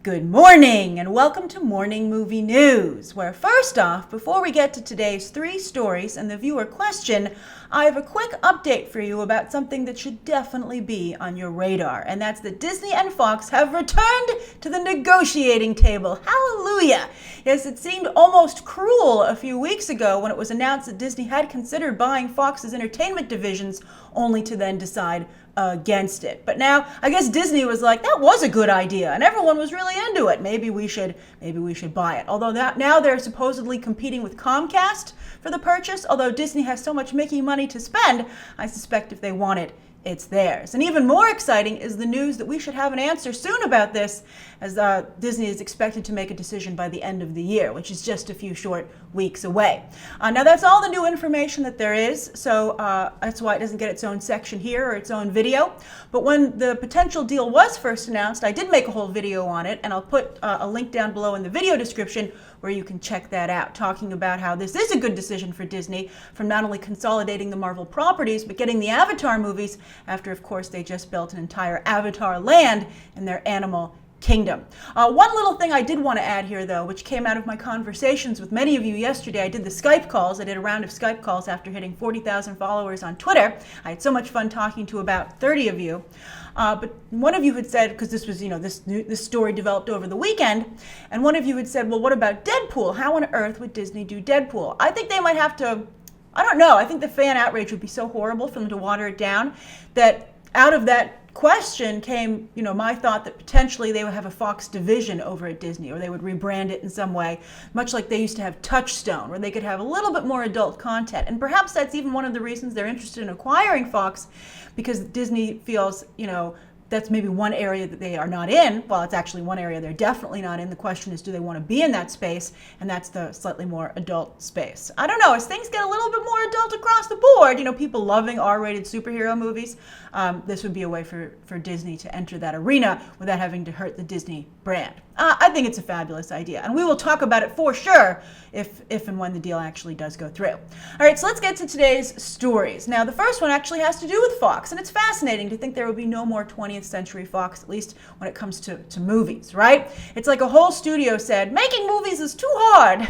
Good morning and welcome to Morning Movie News, where first off, before we get to today's 3 stories and the viewer question, I have a quick update for you about something that should definitely be on your radar, and that's that Disney and Fox have returned to the negotiating table. Hallelujah! Yes, it seemed almost cruel a few weeks ago when it was announced that Disney had considered buying Fox's entertainment divisions, only to then decide against it. But now I guess Disney was like, that was a good idea, and everyone was really into it. Maybe we should buy it. Although now they're supposedly competing with Comcast for the purchase. Although Disney has so much Mickey money to spend, I suspect if they want it, it's theirs. And even more exciting is the news that we should have an answer soon about this, as Disney is expected to make a decision by the end of the year, which is just a few short weeks away. Now that's all the new information that there is, so that's why it doesn't get its own section here or its own video. But when the potential deal was first announced, I did make a whole video on it, and I'll put a link down below in the video description where you can check that out, talking about how this is a good decision for Disney from not only consolidating the Marvel properties, but getting the Avatar movies after, of course, they just built an entire Avatar land in their Animal Kingdom. One little thing I did want to add here, though, which came out of my conversations with many of you yesterday. I did the Skype calls. I did a round of Skype calls after hitting 40,000 followers on Twitter. I had so much fun talking to about 30 of you. But one of you had said, because this was, this story developed over the weekend, and one of you had said, well, what about Deadpool? How on earth would Disney do Deadpool? I think they might have to, I don't know. I think the fan outrage would be so horrible for them to water it down that out of that question came, my thought that potentially they would have a Fox division over at Disney, or they would rebrand it in some way, much like they used to have Touchstone, where they could have a little bit more adult content. And perhaps that's even one of the reasons they're interested in acquiring Fox, because Disney feels, that's maybe one area that they are not in. Well, it's actually one area they're definitely not in. The question is, do they want to be in that space? And that's the slightly more adult space. I don't know. As things get a little bit more adult across the board, people loving R-rated superhero movies, this would be a way for Disney to enter that arena without having to hurt the Disney brand. I think it's a fabulous idea, and we will talk about it for sure if and when the deal actually does go through. All right, so let's get to today's stories. Now, the first one actually has to do with Fox, and it's fascinating to think there will be no more 20th Century Fox, at least when it comes to movies, right? It's like a whole studio said, making movies is too hard.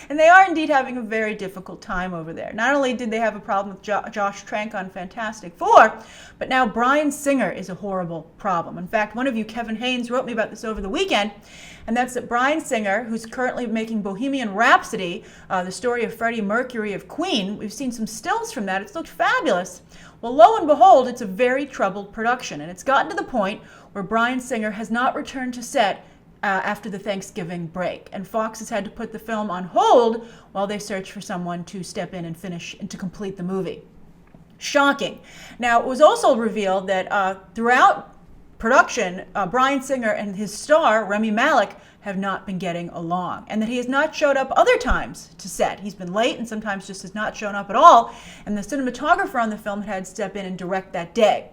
And they are indeed having a very difficult time over there. Not only did they have a problem with Josh Trank on Fantastic Four, but now Bryan Singer is a horrible problem. In fact, one of you, Kevin Haynes, wrote me about this over the weekend, and that's that Bryan Singer, who's currently making Bohemian Rhapsody, the story of Freddie Mercury of Queen. We've seen some stills from that. It's looked fabulous. Well, lo and behold, it's a very troubled production, and it's gotten to the point where Bryan Singer has not returned to set after the Thanksgiving break, and Fox has had to put the film on hold while they search for someone to step in and finish and to complete the movie. Shocking. Now, it was also revealed that throughout production, Bryan Singer and his star, Rami Malek, have not been getting along, and that he has not showed up other times to set. He's been late and sometimes just has not shown up at all, and the cinematographer on the film had to step in and direct that day.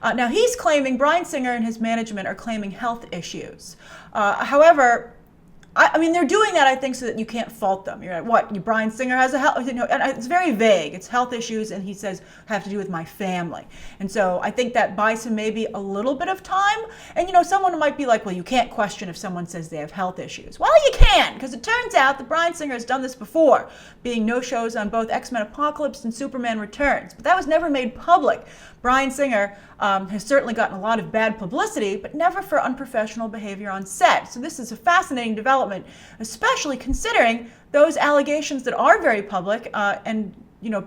Now, he's claiming, Bryan Singer and his management are claiming health issues. However, I mean, they're doing that, I think, so that you can't fault them. You're like, what? Bryan Singer has a health, and it's very vague. It's health issues, and he says, have to do with my family. And so I think that buys him maybe a little bit of time. And, someone might be like, well, you can't question if someone says they have health issues. Well, you can, because it turns out that Bryan Singer has done this before, being no-shows on both X-Men Apocalypse and Superman Returns. But that was never made public. Bryan Singer has certainly gotten a lot of bad publicity, but never for unprofessional behavior on set. So this is a fascinating development, especially considering those allegations that are very public, and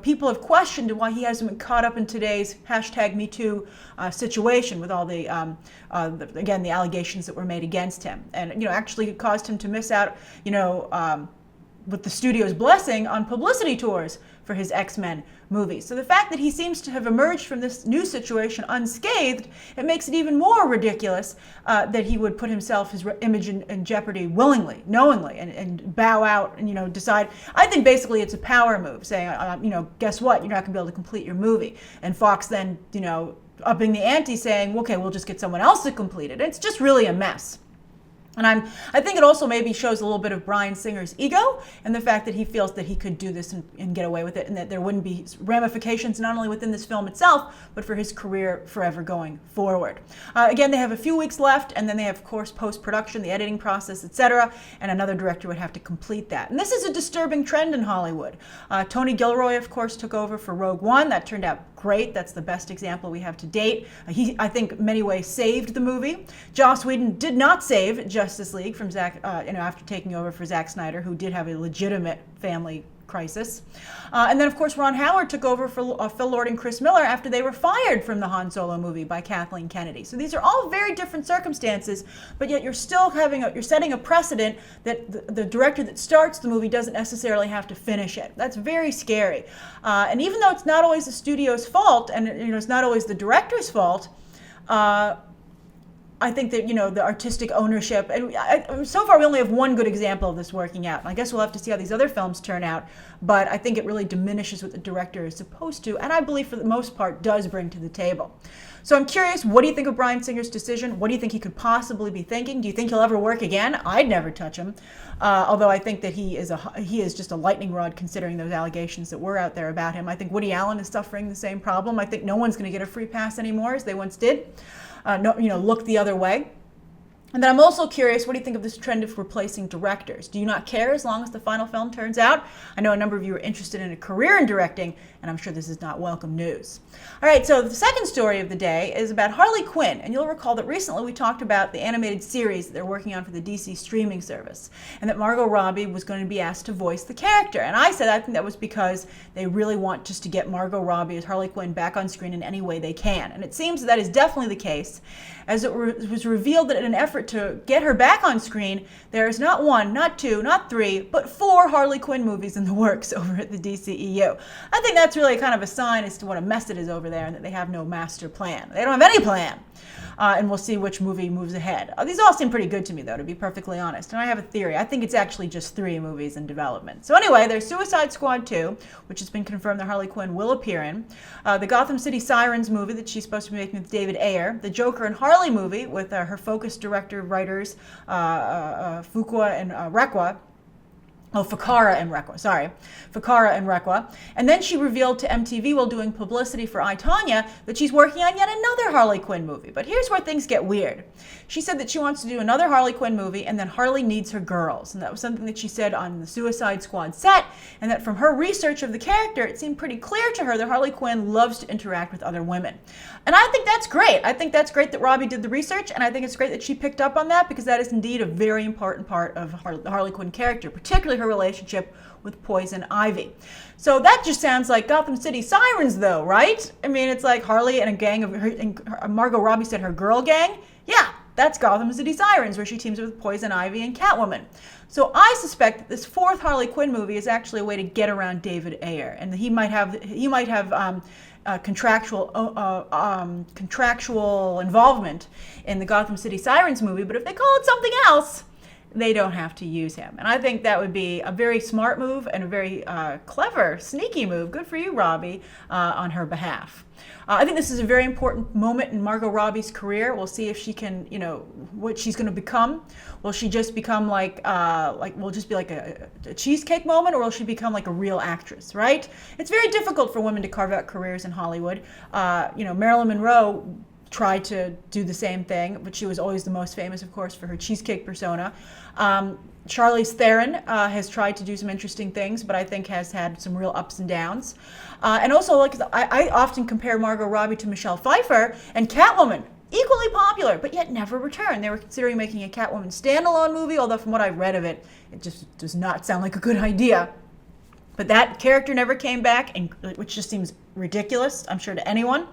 people have questioned why he hasn't been caught up in today's #MeToo situation with all the again, the allegations that were made against him, and actually it caused him to miss out, with the studio's blessing, on publicity tours for his X-Men movies. So the fact that he seems to have emerged from this new situation unscathed, it makes it even more ridiculous that he would put himself, his image in jeopardy willingly, knowingly, and bow out and, decide. I think basically it's a power move, saying, guess what, you're not going to be able to complete your movie. And Fox then, upping the ante, saying, okay, we'll just get someone else to complete it. It's just really a mess. And I think it also maybe shows a little bit of Bryan Singer's ego and the fact that he feels that he could do this and get away with it, and that there wouldn't be ramifications not only within this film itself, but for his career forever going forward. Again, they have a few weeks left, and then they have, of course, post-production, the editing process, etc., and another director would have to complete that. And this is a disturbing trend in Hollywood. Tony Gilroy, of course, took over for Rogue One. That turned out great. That's the best example we have to date. He, I think, in many ways saved the movie. Joss Whedon did not save Justice League from after taking over for Zack Snyder, who did have a legitimate family crisis. And then, of course, Ron Howard took over for Phil Lord and Chris Miller after they were fired from the Han Solo movie by Kathleen Kennedy. So these are all very different circumstances, but yet you're still you're setting a precedent that the director that starts the movie doesn't necessarily have to finish it. That's very scary. And even though it's not always the studio's fault, and it's not always the director's fault, I think that, the artistic ownership, and so far we only have one good example of this working out. And I guess we'll have to see how these other films turn out, but I think it really diminishes what the director is supposed to, and I believe for the most part does bring to the table. So I'm curious, what do you think of Bryan Singer's decision? What do you think he could possibly be thinking? Do you think he'll ever work again? I'd never touch him, although I think that he is just a lightning rod considering those allegations that were out there about him. I think Woody Allen is suffering the same problem. I think no one's going to get a free pass anymore as they once did. Look the other way. And then I'm also curious, what do you think of this trend of replacing directors? Do you not care as long as the final film turns out? I know a number of you are interested in a career in directing, and I'm sure this is not welcome news. All right, so the second story of the day is about Harley Quinn, and you'll recall that recently we talked about the animated series that they're working on for the DC streaming service, and that Margot Robbie was going to be asked to voice the character. And I said I think that was because they really want just to get Margot Robbie as Harley Quinn back on screen in any way they can. And it seems that is definitely the case, as it was revealed that in an effort to get her back on screen, there is not one, not two, not three, but 4 Harley Quinn movies in the works over at the DCEU. I think that's really kind of a sign as to what a mess it is over there, and that they have no master plan. They don't have any plan. And we'll see which movie moves ahead. These all seem pretty good to me, though, to be perfectly honest. And I have a theory. I think it's actually just 3 movies in development. So anyway, there's Suicide Squad 2, which has been confirmed that Harley Quinn will appear in. The Gotham City Sirens movie that she's supposed to be making with David Ayer. The Joker and Harley movie with her focus director writers, Fuqua and Rekwa. Fakara and Rekwa. And then she revealed to MTV while doing publicity for I, Tonya that she's working on yet another Harley Quinn movie. But here's where things get weird. She said that she wants to do another Harley Quinn movie, and then Harley needs her girls. And that was something that she said on the Suicide Squad set, and that from her research of the character, it seemed pretty clear to her that Harley Quinn loves to interact with other women. And I think that's great. I think that's great that Robbie did the research, and I think it's great that she picked up on that, because that is indeed a very important part of the Harley Quinn character, particularly her relationship with Poison Ivy. So that just sounds like Gotham City Sirens, though, right? I mean, it's like Harley and a gang of her, and Margot Robbie said her girl gang. Yeah, that's Gotham City Sirens, where she teams with Poison Ivy and Catwoman. So I suspect that this 4th Harley Quinn movie is actually a way to get around David Ayer, and he might have contractual involvement in the Gotham City Sirens movie, but if they call it something else, they don't have to use him. And I think that would be a very smart move and a very clever, sneaky move. Good for you, Robbie, on her behalf. I think this is a very important moment in Margot Robbie's career. We'll see if she can, what she's going to become. Will she just become will just be like a cheesecake moment, or will she become like a real actress, right? It's very difficult for women to carve out careers in Hollywood. Marilyn Monroe tried to do the same thing, but she was always the most famous, of course, for her cheesecake persona. Charlize Theron has tried to do some interesting things, but I think has had some real ups and downs. And also, I often compare Margot Robbie to Michelle Pfeiffer, and Catwoman, equally popular, but yet never returned. They were considering making a Catwoman standalone movie, although from what I've read of it, it just does not sound like a good idea. But that character never came back, which just seems ridiculous, I'm sure, to anyone.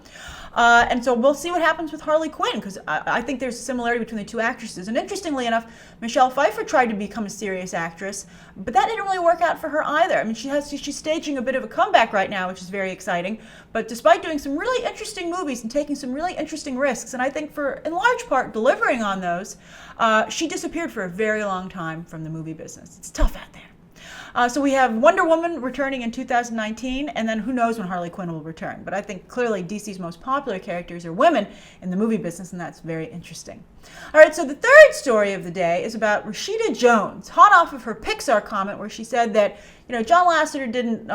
And so we'll see what happens with Harley Quinn, because I think there's a similarity between the two actresses. And interestingly enough, Michelle Pfeiffer tried to become a serious actress, but that didn't really work out for her either. I mean, she's staging a bit of a comeback right now, which is very exciting. But despite doing some really interesting movies and taking some really interesting risks, and I think in large part, delivering on those, she disappeared for a very long time from the movie business. It's tough out there. So we have Wonder Woman returning in 2019, and then who knows when Harley Quinn will return. But I think clearly DC's most popular characters are women in the movie business, and that's very interesting. All right, so the third story of the day is about Rashida Jones, hot off of her Pixar comment where she said that, John Lasseter didn't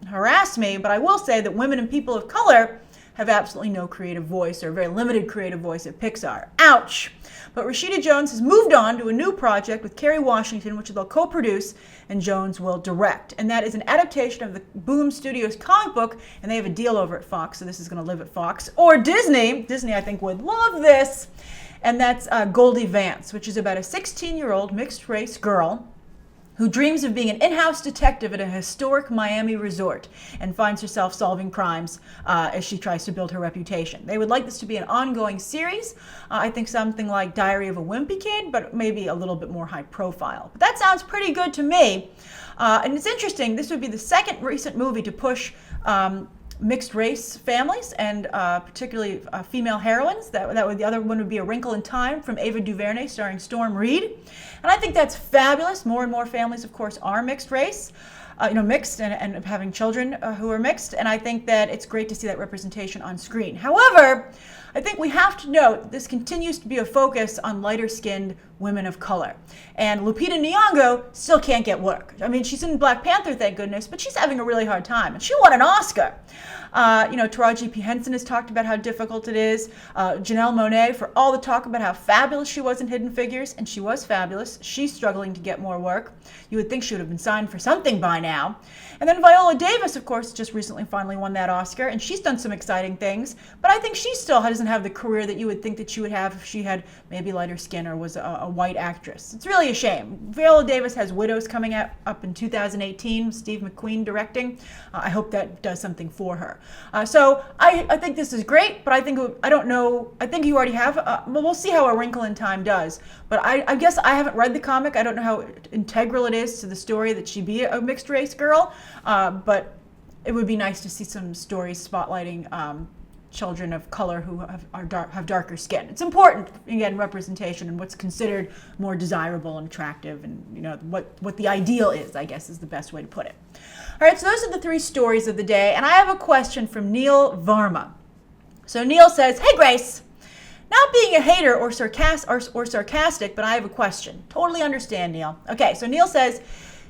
harass me, but I will say that women and people of color have absolutely no creative voice or very limited creative voice at Pixar. Ouch! But Rashida Jones has moved on to a new project with Kerry Washington, which they'll co-produce, and Jones will direct. And that is an adaptation of the Boom Studios comic book, and they have a deal over at Fox, so this is going to live at Fox. Or Disney. Disney, I think, would love this. And that's Goldie Vance, which is about a 16-year-old mixed-race girl who dreams of being an in-house detective at a historic Miami resort and finds herself solving crimes as she tries to build her reputation. They would like this to be an ongoing series. I think something like Diary of a Wimpy Kid, but maybe a little bit more high profile. But that sounds pretty good to me. And it's interesting, this would be the second recent movie to push mixed race families and particularly female heroines. The other one would be A Wrinkle in Time from Ava DuVernay starring Storm Reed. And I think that's fabulous. More and more families, of course, are mixed race, mixed and having children who are mixed. And I think that it's great to see that representation on screen. However, I think we have to note that this continues to be a focus on lighter-skinned women of color. And Lupita Nyong'o still can't get work. I mean, she's in Black Panther, thank goodness, but she's having a really hard time. And she won an Oscar. Taraji P. Henson has talked about how difficult it is. Janelle Monáe, for all the talk about how fabulous she was in Hidden Figures, and she was fabulous, she's struggling to get more work. You would think she would have been signed for something by now. And then Viola Davis, of course, just recently finally won that Oscar, and she's done some exciting things, but I think she still doesn't have the career that you would think that she would have if she had maybe lighter skin or was a white actress. It's really a shame. Viola Davis has Widows coming up in 2018, Steve McQueen directing. I hope that does something for her. So I think this is great, but I think you already have, we'll see how A Wrinkle in Time does. But I guess I haven't read the comic. I don't know how integral it is to the story that she be a mixed race girl, but it would be nice to see some stories spotlighting children of color who have darker skin. It's important, again, representation and what's considered more desirable and attractive, and what the ideal is, I guess, is the best way to put it. All right, so those are the three stories of the day, and I have a question from Neil Varma. So Neil says, "Hey Grace, not being a hater or sarcastic, but I have a question." Totally understand, Neil. Okay, so Neil says,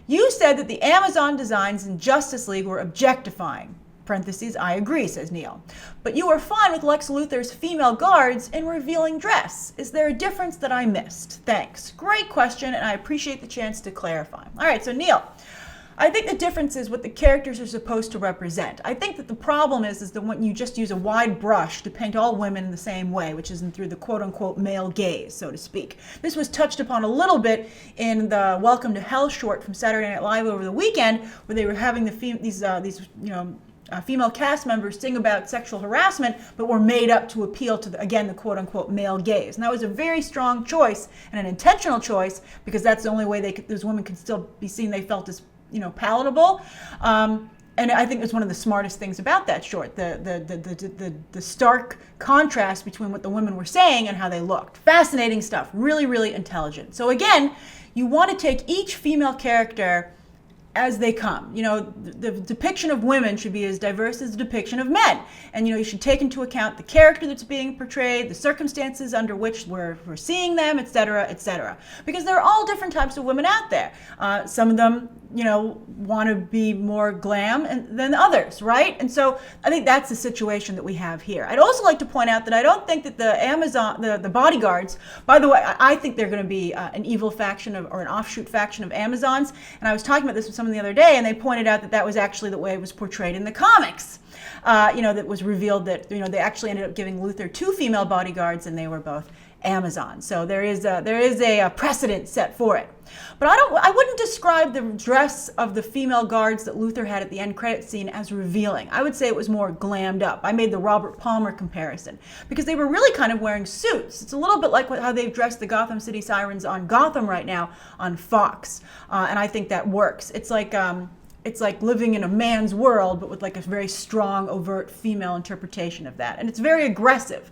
"You said that the Amazon designs in Justice League were objectifying." Parentheses, I agree, says Neil. "But you were fine with Lex Luthor's female guards in revealing dress. Is there a difference that I missed? Thanks." Great question, and I appreciate the chance to clarify. All right, so Neil, I think the difference is what the characters are supposed to represent. I think that the problem is that when you just use a wide brush to paint all women in the same way, which is through the quote-unquote male gaze, so to speak. This was touched upon a little bit in the Welcome to Hell short from Saturday Night Live over the weekend, where they were having these female cast members sing about sexual harassment, but were made up to appeal to, the quote-unquote male gaze. And that was a very strong choice and an intentional choice, because that's the only way those women could still be seen they felt as palatable. And I think it's one of the smartest things about that short, the stark contrast between what the women were saying and how they looked. Fascinating stuff, really, really intelligent. So again, you want to take each female character as they come. The depiction of women should be as diverse as the depiction of men. And, you should take into account the character that's being portrayed, the circumstances under which we're seeing them, et cetera, et cetera. Because there are all different types of women out there. Some of them, want to be more glam than others, right? And so I think that's the situation that we have here. I'd also like to point out that I don't think that the bodyguards, by the way, I think they're going to be an evil faction or an offshoot faction of Amazons. And I was talking about this with someone the other day, and they pointed out that was actually the way it was portrayed in the comics. That was revealed that, they actually ended up giving Luthor 2 female bodyguards, and they were both Amazon. So there is a precedent set for it. But I wouldn't describe the dress of the female guards that Luthor had at the end credit scene as revealing. I would say it was more glammed up. I made the Robert Palmer comparison because they were really kind of wearing suits. It's a little bit like how they've dressed the Gotham City Sirens on Gotham right now on Fox. And I think that works. It's like it's like living in a man's world, but with like a very strong, overt female interpretation of that. And it's very aggressive.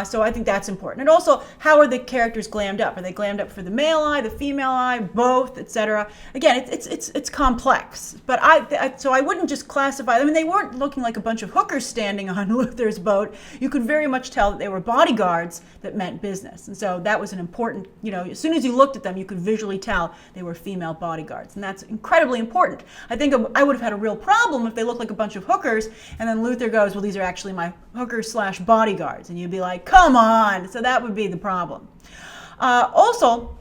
So I think that's important. And also, how are the characters glammed up? Are they glammed up for the male eye, the female eye, both, etc.? Again, it's complex. But so I wouldn't just classify. I mean, they weren't looking like a bunch of hookers standing on Luther's boat. You could very much tell that they were bodyguards that meant business. And so that was an important, as soon as you looked at them, you could visually tell they were female bodyguards. And that's incredibly important. I think I would have had a real problem if they looked like a bunch of hookers, and then Luther goes, well, these are actually my hookers/bodyguards. And you'd be like, come on. So that would be the problem. Also,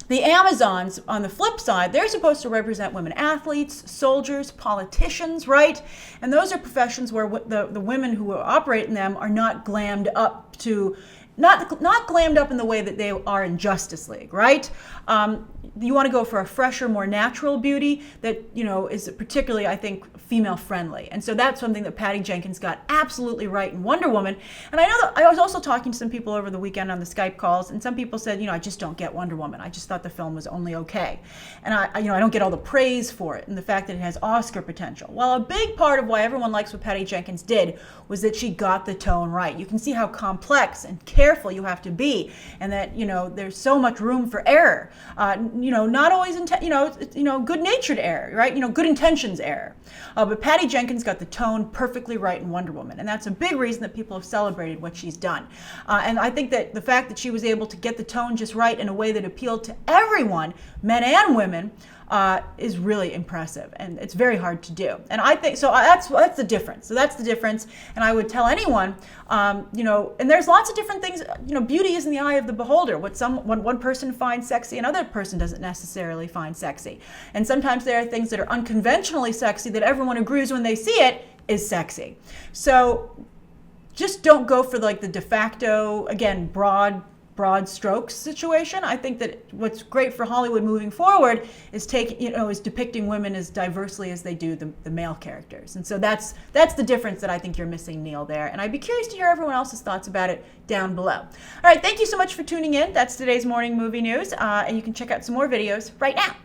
the Amazons, on the flip side, they're supposed to represent women athletes, soldiers, politicians, right? And those are professions where the women who operate in them are not glammed up to, not glammed up in the way that they are in Justice League, right? You want to go for a fresher, more natural beauty that, is particularly, I think, female friendly. And so that's something that Patty Jenkins got absolutely right in Wonder Woman. And I know that I was also talking to some people over the weekend on the Skype calls, and some people said, I just don't get Wonder Woman. I just thought the film was only okay. And I don't get all the praise for it and the fact that it has Oscar potential. Well, a big part of why everyone likes what Patty Jenkins did was that she got the tone right. You can see how complex and careful you have to be, and that, there's so much room for error. Not always, good-natured error, right? Good intentions error. But Patty Jenkins got the tone perfectly right in Wonder Woman, and that's a big reason that people have celebrated what she's done. And I think that the fact that she was able to get the tone just right in a way that appealed to everyone, men and women, is really impressive, and it's very hard to do. And I think so. That's the difference. So that's the difference. And I would tell anyone, and there's lots of different things. Beauty is in the eye of the beholder. What one person finds sexy, another person doesn't necessarily find sexy. And sometimes there are things that are unconventionally sexy that everyone agrees when they see it is sexy. So just don't go for like the de facto, again, broad strokes situation. I think that what's great for Hollywood moving forward is depicting women as diversely as they do the male characters. And so that's the difference that I think you're missing, Neil, there. And I'd be curious to hear everyone else's thoughts about it down below. All right, thank you so much for tuning in. That's today's morning movie news. And you can check out some more videos right now.